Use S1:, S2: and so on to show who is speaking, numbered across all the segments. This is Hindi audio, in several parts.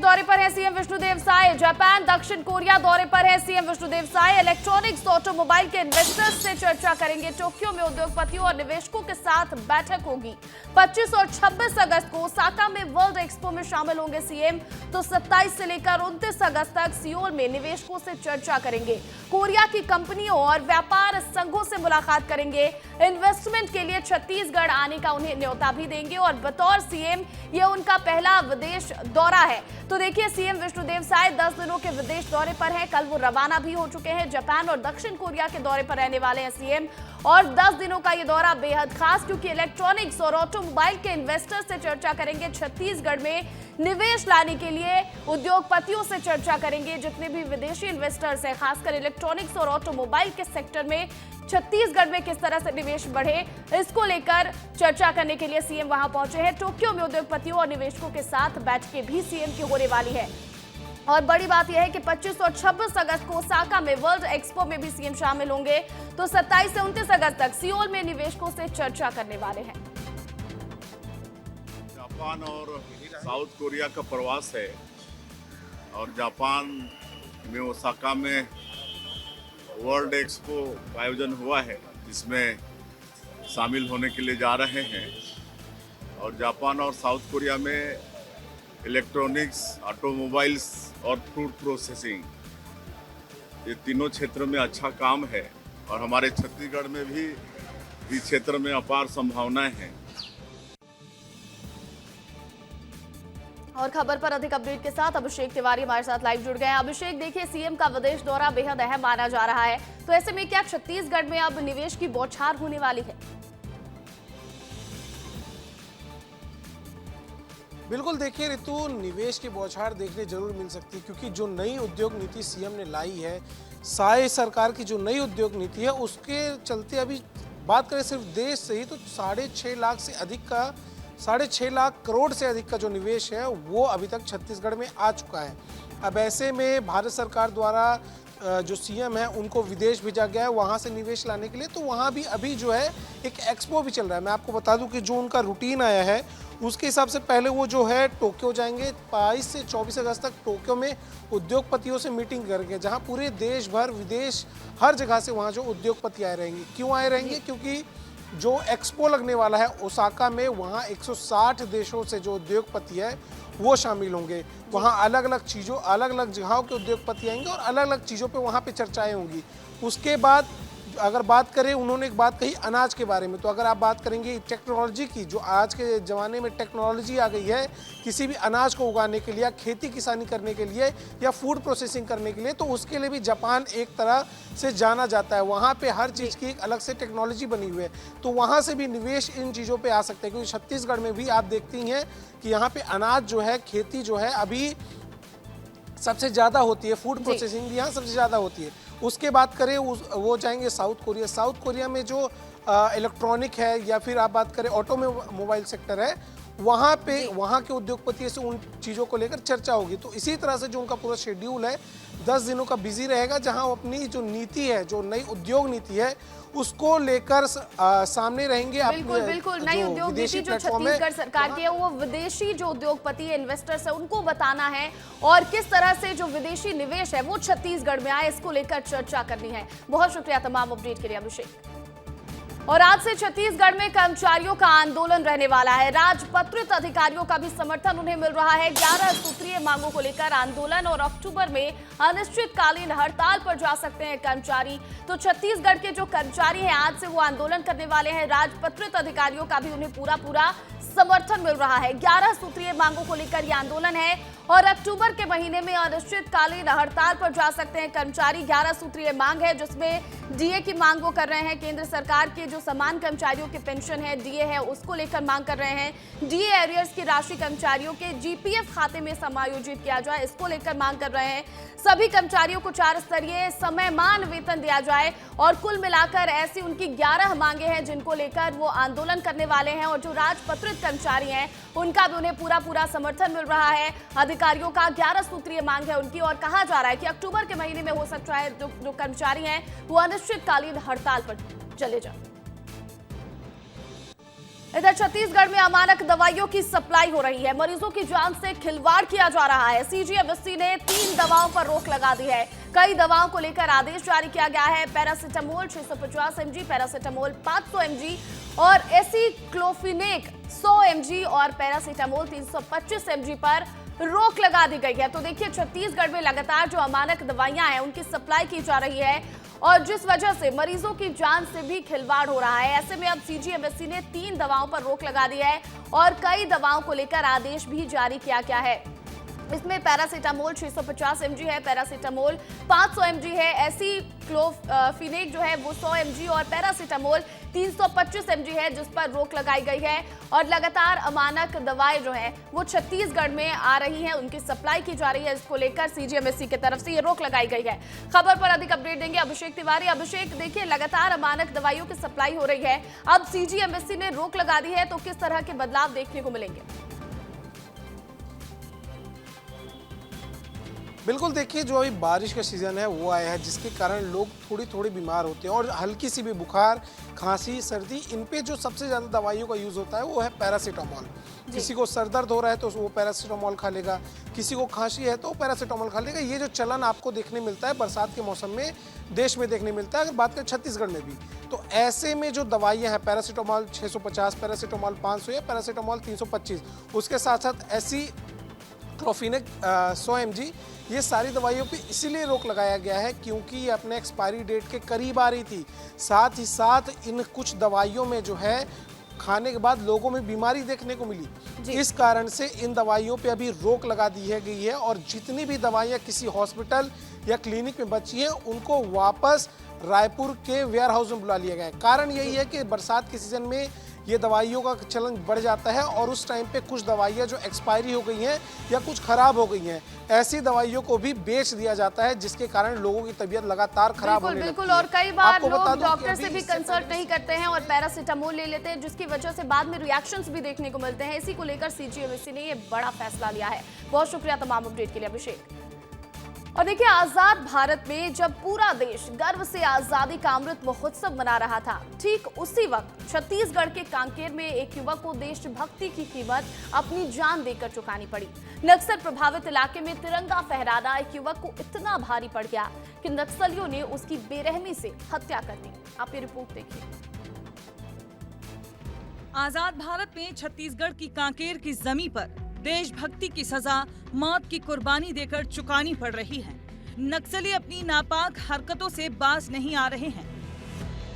S1: दौरे पर है सीएम विष्णुदेव साय। जापान, दक्षिण कोरिया दौरे पर है CM Vishnudeo Sai. Electronics, automobile के इन्वेस्टर्स से चर्चा करेंगे। टोक्यो में उद्योगपतियों और निवेशकों के साथ बैठक होगी। 25 और 26 अगस्त को ओसाका में वर्ल्ड एक्सपो में शामिल होंगे सीएम। तो 27 से लेकर 29 अगस्त तक सियोल में निवेशकों से चर्चा करेंगे। कोरिया की कंपनियों और व्यापार संघों से मुलाकात करेंगे। इन्वेस्टमेंट के लिए छत्तीसगढ़ आने का उन्हें न्योता भी देंगे और बतौर सीएम ये उनका पहला विदेश दौरा है। तो देखिए, सीएम विष्णुदेव साय 10 दिनों के विदेश दौरे पर हैं। कल वो रवाना भी हो चुके हैं। जापान और दक्षिण कोरिया के दौरे पर रहने वाले हैं सीएम। और 10 दिनों का ये दौरा बेहद खास, क्योंकि इलेक्ट्रॉनिक्स और ऑटोमोबाइल के इन्वेस्टर से चर्चा करेंगे। छत्तीसगढ़ में निवेश लाने के लिए उद्योगपतियों से चर्चा करेंगे। जितने भी विदेशी इन्वेस्टर्स हैं, खासकर इलेक्ट्रॉनिक्स और ऑटोमोबाइल के सेक्टर में छत्तीसगढ़ में किस तरह से निवेश बढ़े, इसको लेकर चर्चा करने के लिए सीएम वहां पहुंचे हैं। टोक्यो में उद्योगपतियों और निवेशकों के साथ बैठकें भी सीएम की होने वाली है। और बड़ी बात यह है कि 25 और 26 अगस्त को ओसाका में वर्ल्ड एक्सपो में भी सीएम शामिल होंगे। तो 27 से 29 अगस्त तक सियोल में निवेशकों से चर्चा करने वाले हैं।
S2: जापान और साउथ कोरिया का प्रवास है और जापान में ओसाका में वर्ल्ड एक्सपो का आयोजन हुआ है, जिसमें शामिल होने के लिए जा रहे हैं। और जापान और साउथ कोरिया में इलेक्ट्रॉनिक्स, ऑटोमोबाइल्स और फूड प्रोसेसिंग, ये तीनों क्षेत्र में अच्छा काम है। और हमारे छत्तीसगढ़ में भी इस क्षेत्र में अपार संभावनाएं हैं।
S1: और खबर पर अधिक अपडेट के साथ अभिषेक तिवारी हमारे साथ लाइव जुड़ गए हैं। अभिषेक, देखिए, सीएम का विदेश दौरा बेहद अहम माना जा रहा है, तो ऐसे में क्या छत्तीसगढ़ में अब निवेश की बौछार होने वाली है?
S3: बिल्कुल, देखिए ऋतु, निवेश की बौछार देखने जरूर मिल सकती है, क्योंकि जो नई उद्योग नीति सीएम ने लाई है, साय सरकार की जो नई उद्योग नीति है, उसके चलते अभी बात करें सिर्फ देश से ही तो 6.5 लाख करोड़ से अधिक का जो निवेश है वो अभी तक छत्तीसगढ़ में आ चुका है। अब ऐसे में भारत सरकार द्वारा जो सीएम है उनको विदेश भेजा गया है वहाँ से निवेश लाने के लिए। तो वहाँ भी अभी जो है एक एक्सपो भी चल रहा है। मैं आपको बता दूं कि जो उनका रूटीन आया है उसके हिसाब से पहले वो जो है टोक्यो जाएंगे। 22 से 24 अगस्त तक टोक्यो में उद्योगपतियों से मीटिंग करेंगे, जहाँ पूरे देश भर, विदेश, हर जगह से वहाँ जो उद्योगपति आए रहेंगे। क्यों आए रहेंगे? क्योंकि जो एक्सपो लगने वाला है ओसाका में, वहाँ 160 देशों से जो उद्योगपति है वो शामिल होंगे। वहाँ अलग अलग चीज़ों, अलग अलग जगहों के उद्योगपति आएंगे और अलग अलग चीज़ों पे वहाँ पे चर्चाएं होंगी। उसके बाद अगर बात करें, उन्होंने एक बात कही अनाज के बारे में। तो अगर आप बात करेंगे टेक्नोलॉजी की, जो आज के ज़माने में टेक्नोलॉजी आ गई है किसी भी अनाज को उगाने के लिए, खेती किसानी करने के लिए या फूड प्रोसेसिंग करने के लिए, तो उसके लिए भी जापान एक तरह से जाना जाता है। वहाँ पे हर चीज़ की एक अलग से टेक्नोलॉजी बनी हुई है, तो वहाँ से भी निवेश इन चीज़ों पर आ सकता है। क्योंकि छत्तीसगढ़ में भी आप देखती हैं कि यहाँ पर अनाज जो है, खेती जो है अभी सबसे ज़्यादा होती है, फूड प्रोसेसिंग भी यहाँ सबसे ज़्यादा होती है। उसके बात करें वो जाएंगे साउथ कोरिया। साउथ कोरिया में जो इलेक्ट्रॉनिक है या फिर आप बात करें ऑटोमोबाइल सेक्टर है, वहाँ पे वहाँ के उद्योगपति से उन चीज़ों को लेकर चर्चा होगी। तो इसी तरह से जो उनका पूरा शेड्यूल है 10 दिनों का बिजी रहेगा, जहाँ वो अपनी जो नीति है, जो नई उद्योग नीति है, उसको लेकर सामने रहेंगे।
S1: बिल्कुल नई उद्योग नीति जो छत्तीसगढ़ सरकार की है, वो विदेशी जो उद्योगपति है, इन्वेस्टर्स है, उनको बताना है और किस तरह से जो विदेशी निवेश है वो छत्तीसगढ़ में आए, इसको लेकर चर्चा करनी है। बहुत शुक्रिया तमाम अपडेट के लिए अभिषेक। और आज से छत्तीसगढ़ में कर्मचारियों का आंदोलन रहने वाला है। राजपत्रित अधिकारियों का भी समर्थन उन्हें मिल रहा है। 11 सूत्रीय मांगों को लेकर आंदोलन और अक्टूबर में अनिश्चितकालीन हड़ताल पर जा सकते हैं कर्मचारी। तो छत्तीसगढ़ के जो कर्मचारी हैं आज से वो आंदोलन करने वाले हैं। राजपत्रित अधिकारियों का भी उन्हें पूरा समर्थन मिल रहा है। 11 सूत्रीय मांगों को लेकर यह आंदोलन है और अक्टूबर के महीने में अनिश्चितकालीन हड़ताल पर जा सकते हैं कर्मचारी। 11 सूत्रीय मांग है, जिसमें डीए की मांग वो कर रहे हैं। केंद्र सरकार के जो समान कर्मचारियों की पेंशन है, डीए है, उसको लेकर मांग कर रहे हैं। डीए एरियर्स की राशि कर्मचारियों के जीपीएफ खाते में समायोजित किया जाए, इसको लेकर मांग कर रहे हैं। सभी कर्मचारियों को 4 स्तरीय समयमान वेतन दिया जाए और कुल मिलाकर ऐसी उनकी 11 मांगे हैं जिनको लेकर वो आंदोलन करने वाले हैं। और जो राजपत्रित कर्मचारी हैं उनका भी उन्हें पूरा समर्थन मिल रहा है। अधिकारियों का 11 सूत्रीय मांग है उनकी, और कहा जा रहा है कि अक्टूबर के महीने में हो सकता है जो कर्मचारी हैं वो अनिश्चितकालीन हड़ताल पर चले जाएं। इधर छत्तीसगढ़ में अमानक दवाइयों की सप्लाई हो रही है। मरीजों की जान से खिलवाड़ किया जा रहा है। सीजीएमएससी ने 3 दवाओं पर रोक लगा दी है। कई दवाओं को लेकर आदेश जारी किया गया है। पैरासिटामोल 650 mg, पैरासिटामोल 500 mg और एसिक्लोफिनेक 100 mg और पैरासिटामोल 325 mg पर रोक लगा दी गई है। तो देखिए, छत्तीसगढ़ में लगातार जो अमानक दवाइयां हैं उनकी सप्लाई की जा रही है और जिस वजह से मरीजों की जान से भी खिलवाड़ हो रहा है। ऐसे में अब सीजीएमएससी ने 3 दवाओं पर रोक लगा दी है और कई दवाओं को लेकर आदेश भी जारी किया गया है। इसमें पैरासिटामोल 650 mg है, पैरासिटामोल 500 mg है, एसिक्लोफिनेक जो है वो 100 mg और पैरासिटामोल 325 mg है, जिस पर रोक लगाई गई है। और लगातार अमानक दवाएं जो है वो छत्तीसगढ़ में आ रही हैं, उनकी सप्लाई की जा रही है। इसको लेकर सीजीएमएससी की तरफ से ये रोक लगाई गई है। खबर पर अधिक अपडेट देंगे अभिषेक तिवारी। अभिषेक, देखिए, लगातार अमानक दवाइयों की सप्लाई हो रही है, अब सीजीएमएससी ने रोक लगा दी है, तो किस तरह के बदलाव देखने को मिलेंगे?
S3: बिल्कुल, देखिए, जो अभी बारिश का सीज़न है वो आया है, जिसके कारण लोग थोड़ी बीमार होते हैं और हल्की सी भी बुखार, खांसी, सर्दी, इन पे जो सबसे ज़्यादा दवाइयों का यूज़ होता है वो है पैरासीटामोल। किसी को सर दर्द हो रहा है तो वो पैरासीटामोल खा लेगा, किसी को खांसी है तो पैरासीटामोल खा लेगा। ये जो चलन आपको देखने मिलता है बरसात के मौसम में देश में देखने मिलता है, अगर बात करें छत्तीसगढ़ में भी, तो ऐसे में जो दवाइयाँ हैं पैरासीटामोल 650, पैरासीटामोल 500 या पैरासीटामोल 325, उसके साथ साथ एसिक्लोफिनेक 100 mg, ये सारी दवाइयों पे इसीलिए रोक लगाया गया है क्योंकि ये अपने एक्सपायरी डेट के करीब आ रही थी। साथ ही साथ इन कुछ दवाइयों में जो है खाने के बाद लोगों में बीमारी देखने को मिली। इस कारण से इन दवाइयों पे अभी रोक लगा दी है गई है और जितनी भी दवाइयाँ किसी हॉस्पिटल या क्लिनिक में बची हैं उनको वापस रायपुर के वेयर हाउस में बुला लिया गया है। कारण यही है कि बरसात के सीजन में ये दवाइयों का चलन बढ़ जाता है और उस टाइम पे कुछ दवाइयाँ जो एक्सपायरी हो गई हैं या कुछ खराब हो गई हैं, ऐसी दवाइयों को भी बेच दिया जाता है, जिसके कारण लोगों की तबीयत लगातार खराब होने लगती है।
S1: बिल्कुल, और कई बार लोग डॉक्टर से भी कंसल्ट नहीं करते हैं और पैरासिटामोल ले लेते हैं, जिसकी वजह से बाद में रिएक्शंस भी देखने को मिलते हैं। इसी को लेकर सीजीएमएससी ने ये बड़ा फैसला लिया है। बहुत शुक्रिया तमाम अपडेट के लिए अभिषेक। और देखिए, आजाद भारत में जब पूरा देश गर्व से आजादी का अमृत महोत्सव मना रहा था, ठीक उसी वक्त छत्तीसगढ़ के कांकेर में एक युवक को देशभक्ति की कीमत अपनी जान देकर चुकानी पड़ी। नक्सल प्रभावित इलाके में तिरंगा फहराना एक युवक को इतना भारी पड़ गया कि नक्सलियों ने उसकी बेरहमी से हत्या कर दी। आप ये रिपोर्ट देखिए।
S4: आजाद भारत में छत्तीसगढ़ की कांकेर की जमीन पर देशभक्ति की सजा मौत की कुर्बानी देकर चुकानी पड़ रही है। नक्सली अपनी नापाक हरकतों से बाज नहीं आ रहे हैं।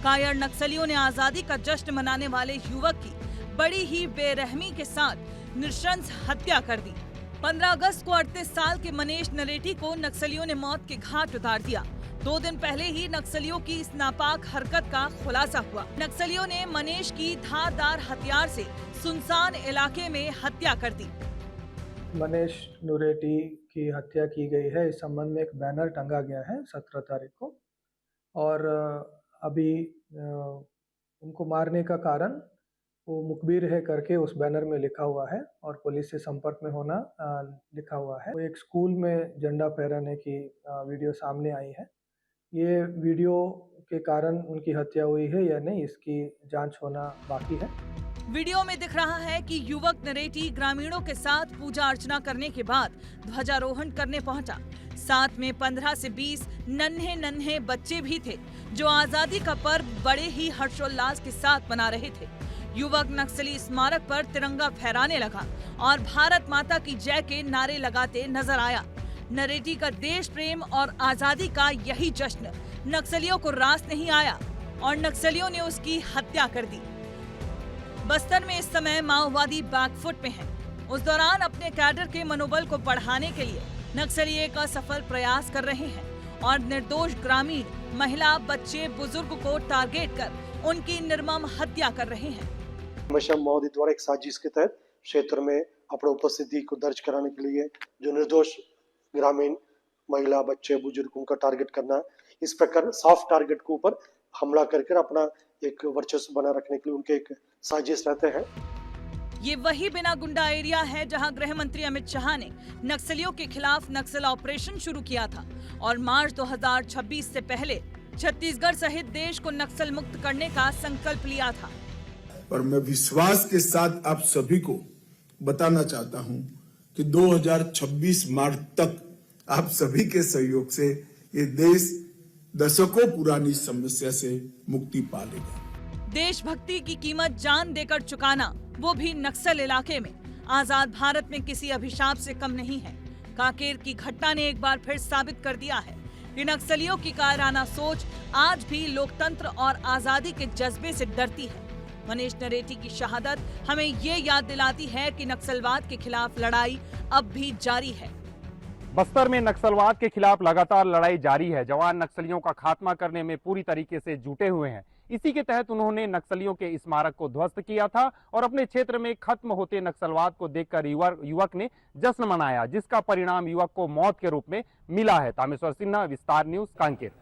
S4: कायर नक्सलियों ने आजादी का जश्न मनाने वाले युवक की बड़ी ही बेरहमी के साथ नृशंस हत्या कर दी। 15 अगस्त को 38 साल के मनीष नरेटी को नक्सलियों ने मौत के घाट उतार दिया। 2 दिन पहले ही नक्सलियों की इस नापाक हरकत का खुलासा हुआ। नक्सलियों ने मनीष की धारदार हथियार से सुनसान इलाके में हत्या कर दी।
S5: मनीष नुरेटी की हत्या की गई है। इस संबंध में एक बैनर टंगा गया है 17 तारीख को और अभी उनको मारने का कारण वो मुखबिर है करके उस बैनर में लिखा हुआ है और पुलिस से संपर्क में होना लिखा हुआ है। वो एक स्कूल में झंडा फहराने की वीडियो सामने आई है। ये वीडियो के कारण उनकी हत्या हुई है या नहीं, इसकी जांच होना बाकी है।
S4: वीडियो में दिख रहा है कि युवक नरेटी ग्रामीणों के साथ पूजा अर्चना करने के बाद ध्वजारोहण करने पहुंचा। साथ में 15 से 20 नन्हे बच्चे भी थे जो आजादी का पर्व बड़े ही हर्षोल्लास के साथ मना रहे थे। युवक नक्सली स्मारक पर तिरंगा फहराने लगा और भारत माता की जय के नारे लगाते नजर आया। नरेटी का देश प्रेम और आजादी का यही जश्न नक्सलियों को रास नहीं आया और नक्सलियों ने उसकी हत्या कर दी। बस्तर में इस समय माओवादी बैकफुट में हैं। उस दौरान अपने कैडर के मनोबल को बढ़ाने के लिए नक्सली एक असफल प्रयास कर रहे हैं और निर्दोष ग्रामीण, महिला, बच्चे, बुजुर्ग को टारगेट कर उनकी निर्मम हत्या कर रहे हैं।
S6: हमेशा माओवादी द्वारा एक साजिश के तहत क्षेत्र में अपनी उपस्थिति को दर्ज कराने के लिए जो निर्दोष ग्रामीण, महिला, बच्चे, बुजुर्ग, उनका टारगेट करना, इस प्रकार सॉफ्ट टारगेट के ऊपर हमला करके अपना एक वर्चस्व बना रखने के लिए उनके एक साजिश रहते हैं।
S4: ये वही बिना गुंडा एरिया है जहां गृह मंत्री अमित शाह ने नक्सलियों के खिलाफ नक्सल ऑपरेशन शुरू किया था और मार्च 2026 से पहले छत्तीसगढ़ सहित देश को नक्सल मुक्त करने का संकल्प लिया था।
S7: और मैं विश्वास के साथ आप सभी को बताना चाहता हूं कि 2026 मार्च तक आप सभी के सहयोग से ये देश दशकों पुरानी समस्या से मुक्ति पा लेगा।
S4: देशभक्ति की कीमत जान देकर चुकाना, वो भी नक्सल इलाके में, आजाद भारत में किसी अभिशाप से कम नहीं है। कांकेर की घटना ने एक बार फिर साबित कर दिया है कि नक्सलियों की कायराना सोच आज भी लोकतंत्र और आजादी के जज्बे से डरती है। मनीष नरेटी की शहादत हमें ये याद दिलाती है कि नक्सलवाद के खिलाफ लड़ाई अब भी जारी है।
S8: बस्तर में नक्सलवाद के खिलाफ लगातार लड़ाई जारी है। जवान नक्सलियों का खात्मा करने में पूरी तरीके से जुटे हुए हैं। इसी के तहत उन्होंने नक्सलियों के स्मारक को ध्वस्त किया था और अपने क्षेत्र में खत्म होते नक्सलवाद को देखकर युवक ने जश्न मनाया, जिसका परिणाम युवक को मौत के रूप में मिला है। तामेश्वर सिन्हा, विस्तार न्यूज, कांकेर।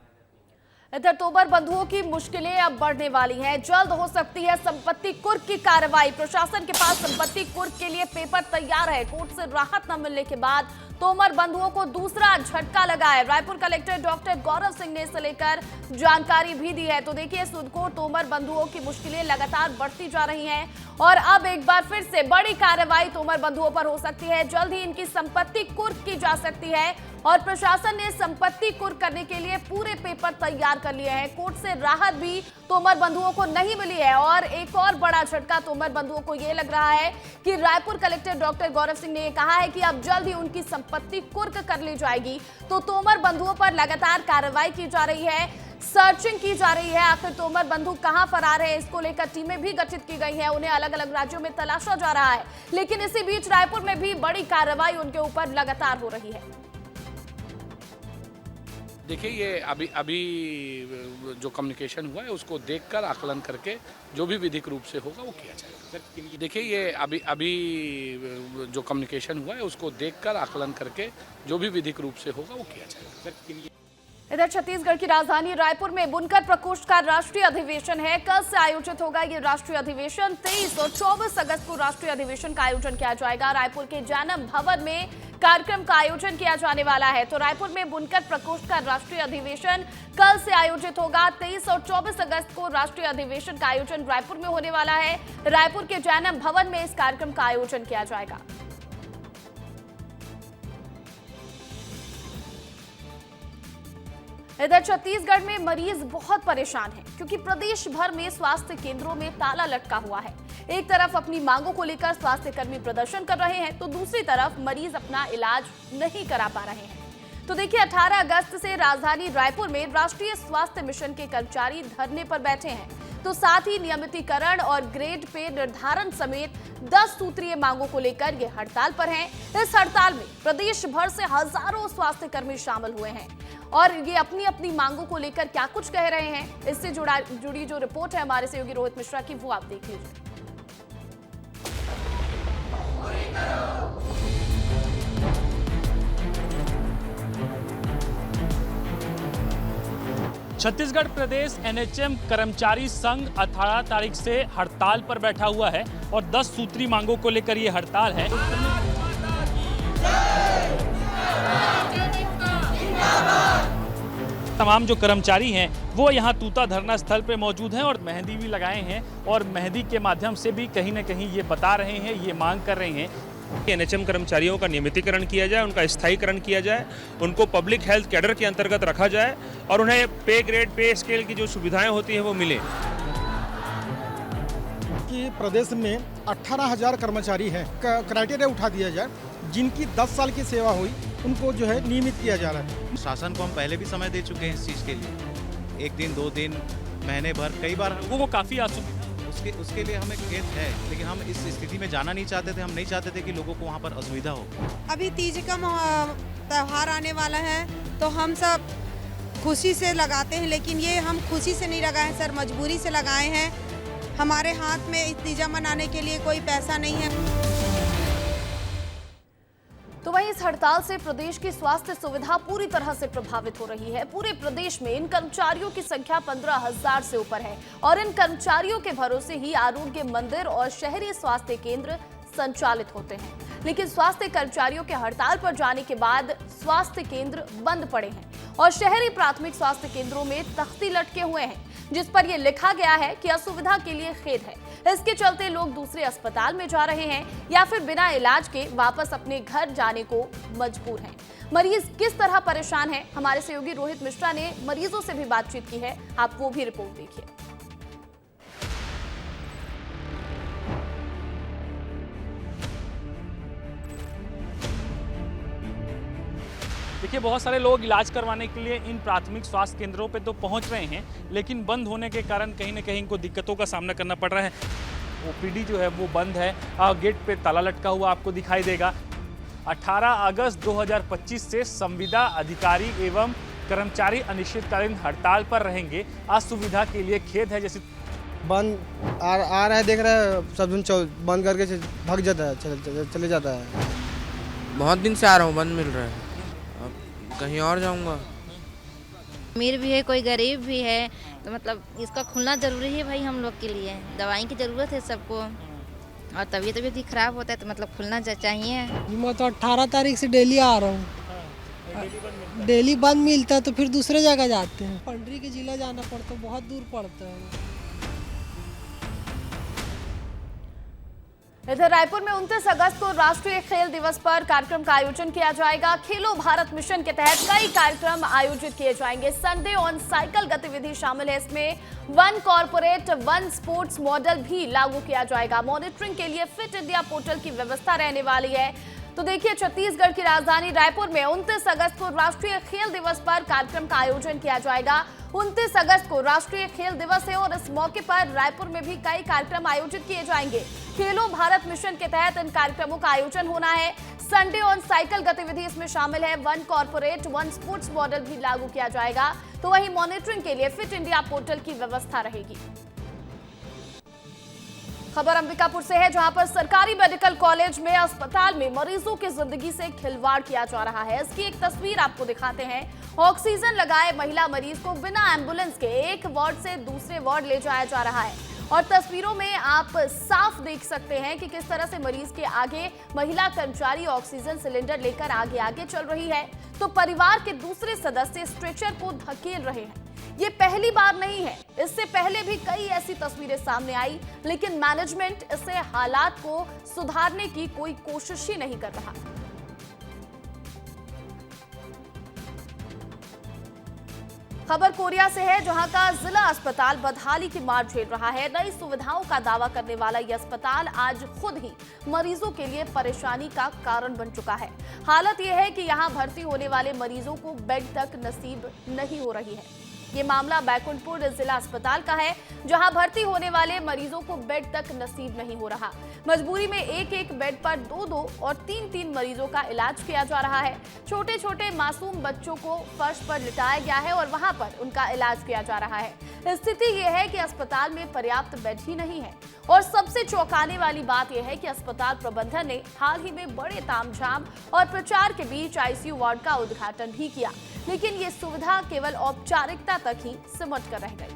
S1: इधर तोमर बंधुओं की मुश्किलें अब बढ़ने वाली हैं। जल्द हो सकती है संपत्ति कुर्क की कार्रवाई। प्रशासन के पास संपत्ति कुर्क के लिए पेपर तैयार है। कोर्ट से राहत न मिलने के बाद तोमर बंधुओं को दूसरा झटका लगा है। रायपुर कलेक्टर डॉक्टर गौरव सिंह ने इसे लेकर जानकारी भी दी है। तो देखिए, सुदकोट तोमर बंधुओं की मुश्किलें लगातार बढ़ती जा रही हैं और अब एक बार फिर से बड़ी कार्रवाई तोमर बंधुओं पर हो सकती है। जल्द ही इनकी संपत्ति कुर्क की जा सकती है और प्रशासन ने संपत्ति कुर्क करने के लिए पूरे पेपर तैयार कर लिए हैं। कोर्ट से राहत भी तोमर बंधुओं को नहीं मिली है और एक और बड़ा झटका तोमर बंधुओं को यह लग रहा है कि रायपुर कलेक्टर डॉक्टर गौरव सिंह ने कहा है कि अब जल्द ही उनकी संपत्ति कुर्क कर ली जाएगी। तो तोमर बंधुओं पर लगातार कार्रवाई की जा रही है, सर्चिंग की जा रही है। आखिर तोमर बंधु कहां फरार है, इसको लेकर टीमें भी गठित की गई हैं। उन्हें अलग अलग राज्यों में तलाशा जा रहा है, लेकिन इसी बीच रायपुर में भी बड़ी कार्रवाई उनके ऊपर लगातार हो रही है।
S9: देखिए, ये अभी जो कम्युनिकेशन हुआ है उसको देखकर आकलन करके जो भी विधिक रूप से होगा वो किया जाएगा। देखिए, ये अभी जो कम्युनिकेशन हुआ है उसको देखकर आकलन करके जो भी विधिक रूप से होगा वो किया जाएगा।
S1: इधर छत्तीसगढ़ की राजधानी रायपुर में बुनकर प्रकोष्ठ का राष्ट्रीय अधिवेशन है। कल से आयोजित होगा ये राष्ट्रीय अधिवेशन। 23 और 24 अगस्त को राष्ट्रीय अधिवेशन का आयोजन किया जाएगा। रायपुर के जैनम भवन में कार्यक्रम का आयोजन किया जाने वाला है। तो रायपुर में बुनकर प्रकोष्ठ का राष्ट्रीय अधिवेशन कल से आयोजित होगा। 23 और 24 अगस्त को राष्ट्रीय अधिवेशन का आयोजन रायपुर में होने वाला है। रायपुर के जैनम भवन में इस कार्यक्रम का आयोजन किया जाएगा। इधर छत्तीसगढ़ में मरीज बहुत परेशान हैं क्योंकि प्रदेश भर में स्वास्थ्य केंद्रों में ताला लटका हुआ है। एक तरफ अपनी मांगों को लेकर स्वास्थ्य कर्मी प्रदर्शन कर रहे हैं, तो दूसरी तरफ मरीज अपना इलाज नहीं करा पा रहे हैं। तो देखिए, 18 अगस्त से राजधानी रायपुर में राष्ट्रीय स्वास्थ्य मिशन के कर्मचारी धरने पर बैठे हैं। तो साथ ही नियमितीकरण और ग्रेड पे निर्धारण समेत 10 सूत्रीय मांगों को लेकर ये हड़ताल पर हैं। इस हड़ताल में प्रदेश भर से हजारों स्वास्थ्य कर्मी शामिल हुए हैं और ये अपनी अपनी मांगों को लेकर क्या कुछ कह रहे हैं, इससे जुड़ी जो रिपोर्ट है हमारे सहयोगी रोहित मिश्रा की, वो आप देख लीजिए।
S10: छत्तीसगढ़ प्रदेश एनएचएम कर्मचारी संघ 18 तारीख से हड़ताल पर बैठा हुआ है और 10 सूत्री मांगों को लेकर ये हड़ताल है। तमाम जो कर्मचारी हैं वो यहाँ तूता धरना स्थल पे मौजूद हैं और मेहंदी भी लगाए हैं और मेहंदी के माध्यम से भी कहीं ना कहीं ये बता रहे हैं, ये मांग कर रहे हैं कि एनएचएम कर्मचारियों का नियमितीकरण किया जाए, उनका स्थायीकरण किया जाए, उनको पब्लिक हेल्थ कैडर के अंतर्गत रखा जाए और उन्हें पे ग्रेड, पे स्केल की जो सुविधाएं होती हैं वो मिले।
S11: कि प्रदेश में 18,000 कर्मचारी हैं, क्राइटेरिया उठा दिया जाए, जिनकी 10 साल की सेवा हुई उनको जो है नियमित किया जा रहा है।
S12: शासन को हम पहले भी समय दे चुके हैं इस चीज़ के लिए, 1 दिन 2 दिन महीने भर, कई बार
S10: वो काफ़ी
S12: उसके लिए हमें खेद है, लेकिन हम इस स्थिति में जाना नहीं चाहते थे। हम नहीं चाहते थे कि लोगों को वहाँ पर असुविधा हो।
S13: अभी तीज का त्योहार आने वाला है तो हम सब खुशी से लगाते हैं, लेकिन ये हम खुशी से नहीं लगाए हैं सर, मजबूरी से लगाए हैं। हमारे हाथ में इस तीजा मनाने के लिए कोई पैसा नहीं है।
S1: तो वहीं इस हड़ताल से प्रदेश की स्वास्थ्य सुविधा पूरी तरह से प्रभावित हो रही है। पूरे प्रदेश में इन कर्मचारियों की संख्या 15,000 से ऊपर है और इन कर्मचारियों के भरोसे ही आरोग्य मंदिर और शहरी स्वास्थ्य केंद्र संचालित होते हैं। लेकिन स्वास्थ्य कर्मचारियों के हड़ताल पर जाने के बाद स्वास्थ्य केंद्र बंद पड़े हैं और शहरी प्राथमिक स्वास्थ्य केंद्रों में तख्ती लटके हुए हैं। जिस पर यह लिखा गया है कि असुविधा के लिए खेद है। इसके चलते लोग दूसरे अस्पताल में जा रहे हैं या फिर बिना इलाज के वापस अपने घर जाने को मजबूर हैं। मरीज किस तरह परेशान है, हमारे सहयोगी रोहित मिश्रा ने मरीजों से भी बातचीत की है, आप वो भी रिपोर्ट देखिए।
S10: देखिए, बहुत सारे लोग इलाज करवाने के लिए इन प्राथमिक स्वास्थ्य केंद्रों पे तो पहुंच रहे हैं, लेकिन बंद होने के कारण कहीं ना कहीं इनको दिक्कतों का सामना करना पड़ रहा है। ओपीडी जो है वो बंद है, गेट पे ताला लटका हुआ आपको दिखाई देगा। 18 अगस्त 2025 से संविदा अधिकारी एवं कर्मचारी अनिश्चितकालीन हड़ताल पर रहेंगे। असुविधा के लिए खेद है। जैसे
S11: बंद आ रहा है, देख रहे हैं सब दिन बंद करके भाग जाता है, चले जाता है।
S14: बहुत दिन से आ रहा हूँ, बंद मिल रहा है, अब कहीं और जाऊँगा।
S15: अमीर भी है, कोई गरीब भी है, तो मतलब इसका खुलना ज़रूरी है भाई हम लोग के लिए। दवाई की ज़रूरत है सबको, और तबीयत भी खराब होता है तो मतलब खुलना चाहिए।
S16: मैं तो 18 तारीख से डेली आ रहा हूँ। डेली बंद मिलता है तो फिर दूसरे जगह जाते हैं। पंडरी के जिला जाना पड़ता है, बहुत दूर पड़ता है।
S1: इधर रायपुर में 29 अगस्त को राष्ट्रीय खेल दिवस पर कार्यक्रम का आयोजन किया जाएगा। खेलो भारत मिशन के तहत कई कार्यक्रम आयोजित किए जाएंगे। संडे ऑन साइकिल गतिविधि शामिल है। इसमें one corporate one sports model भी लागू किया जाएगा। मॉनिटरिंग के लिए फिट इंडिया पोर्टल की व्यवस्था रहने वाली है। तो देखिए, छत्तीसगढ़ की राजधानी रायपुर में 29 अगस्त को राष्ट्रीय खेल दिवस पर कार्यक्रम का आयोजन किया जाएगा। 29 अगस्त को राष्ट्रीय खेल दिवस है और इस मौके पर रायपुर में भी कई कार्यक्रम आयोजित किए जाएंगे। खेलो भारत मिशन के तहत इन कार्यक्रमों का आयोजन होना है। संडे ऑन साइकिल गतिविधि इसमें शामिल है। One corporate one sports model भी लागू किया जाएगा। तो वहीं मॉनिटरिंग के लिए फिट इंडिया पोर्टल की व्यवस्था रहेगी। खबर अंबिकापुर से है, जहां पर सरकारी मेडिकल कॉलेज में अस्पताल में मरीजों की जिंदगी से खिलवाड़ किया जा रहा है। इसकी एक तस्वीर आपको दिखाते हैं। ऑक्सीजन लगाए महिला मरीज को बिना एम्बुलेंस के एक वार्ड से दूसरे वार्ड ले जाया जा रहा है और तस्वीरों में आप साफ देख सकते हैं कि किस तरह से मरीज के आगे महिला कर्मचारी ऑक्सीजन सिलेंडर लेकर आगे आगे चल रही है, तो परिवार के दूसरे सदस्य स्ट्रेचर को धकेल रहे हैं। ये पहली बार नहीं है, इससे पहले भी कई ऐसी तस्वीरें सामने आई, लेकिन मैनेजमेंट इससे हालात को सुधारने की कोई कोशिश ही नहीं कर रहा। खबर कोरिया से है, जहां का जिला अस्पताल बदहाली की मार झेल रहा है। नई सुविधाओं का दावा करने वाला यह अस्पताल आज खुद ही मरीजों के लिए परेशानी का कारण बन चुका है। हालत यह है कि यहां भर्ती होने वाले मरीजों को बेड तक नसीब नहीं हो रही है। ये मामला बैकुंठपुर जिला अस्पताल का है, जहां भर्ती होने वाले मरीजों को बेड तक नसीब नहीं हो रहा। मजबूरी में एक एक बेड पर 2-2 और 3-3 मरीजों का इलाज किया जा रहा है। छोटे छोटे मासूम बच्चों को फर्श पर लिटाया गया है और वहां पर उनका इलाज किया जा रहा है। स्थिति यह है कि अस्पताल में पर्याप्त बेड ही नहीं है और सबसे चौंकाने वाली बात यह है कि अस्पताल प्रबंधन ने हाल ही में बड़े तामझाम और प्रचार के बीच आईसीयू वार्ड का उद्घाटन भी किया, लेकिन ये सुविधा केवल औपचारिकता तक ही सिमट कर रह गई।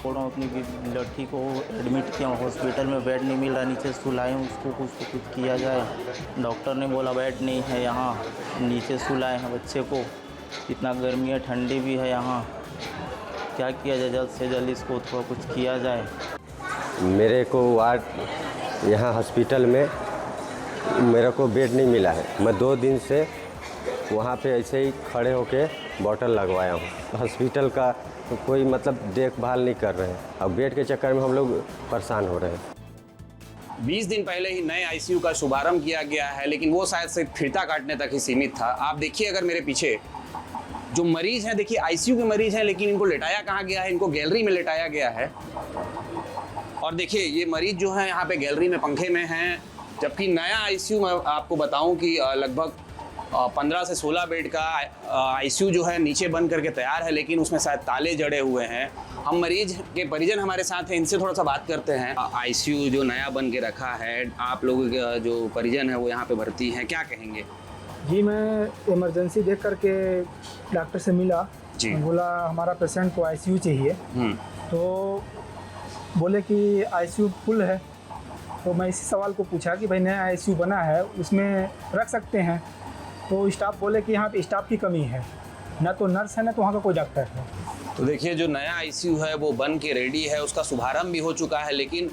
S17: अपनी लड़की को एडमिट किया हॉस्पिटल में, बेड नहीं मिल रहा, नीचे सुलाए उसको कुछ किया जाए। डॉक्टर ने बोला बेड नहीं है यहाँ, नीचे सुलाए हैं बच्चे को। इतना गर्मी है, ठंडी भी है यहाँ, क्या किया जाए? जल्द से जल्द इसको थोड़ा कुछ किया जाए।
S18: मेरे को वार्ड यहाँ हॉस्पिटल में मेरे को बेड नहीं मिला है। मैं 2 दिन से वहाँ पे ऐसे ही खड़े होके बॉटल लगवाया हूँ। हॉस्पिटल का कोई मतलब देखभाल नहीं कर रहे हैं और बेड के चक्कर में हम लोग परेशान हो रहे हैं।
S19: 20 दिन पहले ही नए आईसीयू का शुभारंभ किया गया है, लेकिन वो शायद सिर्फ फिरता काटने तक ही सीमित था। आप देखिए, अगर मेरे पीछे जो मरीज हैं, देखिए आईसीयू के मरीज हैं, लेकिन इनको लेटाया कहाँ गया है? इनको गैलरी में लेटाया गया है। और देखिए ये मरीज जो है यहाँ पे गैलरी में पंखे में हैं, जबकि नया आईसीयू मैं आपको बताऊं कि लगभग 15 से 16 बेड का आईसीयू जो है नीचे बंद करके तैयार है, लेकिन उसमें शायद ताले जड़े हुए हैं। हम मरीज के परिजन हमारे साथ हैं, इनसे थोड़ा सा बात करते हैं। आईसीयू जो नया बन के रखा है, आप लोगों के जो परिजन है वो यहाँ पे भर्ती हैं, क्या कहेंगे?
S5: जी, मैं इमरजेंसी देख करके डॉक्टर से मिला जी। बोला हमारा पेशेंट को आईसीयू चाहिए, तो बोले कि आईसीयू फुल है। तो मैं इसी सवाल को पूछा कि भाई नया आईसीयू बना है, उसमें रख सकते हैं? तो स्टाफ बोले कि यहाँ पे स्टाफ की कमी है, ना तो नर्स है ना तो वहाँ का कोई डॉक्टर है।
S19: तो देखिए जो नया आईसीयू है वो बन के रेडी है, उसका शुभारंभ भी हो चुका है, लेकिन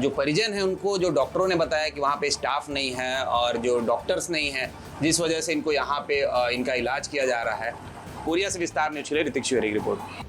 S19: जो परिजन है उनको जो डॉक्टरों ने बताया कि वहाँ पे स्टाफ नहीं है और जो डॉक्टर्स नहीं है, जिस वजह से इनको यहाँ पे इनका इलाज किया जा रहा है। कोरिया से विस्तार न्यूज़ के लिए ऋतिक शिवेरी की रिपोर्ट।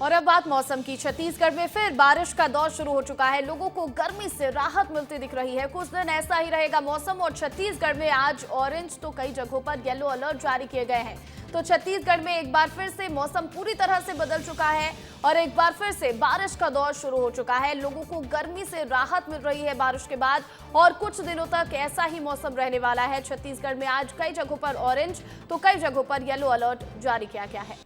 S1: और अब बात मौसम की। छत्तीसगढ़ में फिर बारिश का दौर शुरू हो चुका है। लोगों को गर्मी से राहत मिलती दिख रही है। कुछ दिन ऐसा ही रहेगा मौसम और छत्तीसगढ़ में आज ऑरेंज तो कई जगहों पर येलो अलर्ट जारी किए गए हैं। तो छत्तीसगढ़ में एक बार फिर से मौसम पूरी तरह से बदल चुका है और एक बार फिर से बारिश का दौर शुरू हो चुका है। लोगों को गर्मी से राहत मिल रही है बारिश के बाद और कुछ दिनों तक ऐसा ही मौसम रहने वाला है। छत्तीसगढ़ में आज कई जगहों पर ऑरेंज तो कई जगहों पर येलो अलर्ट जारी किया गया है।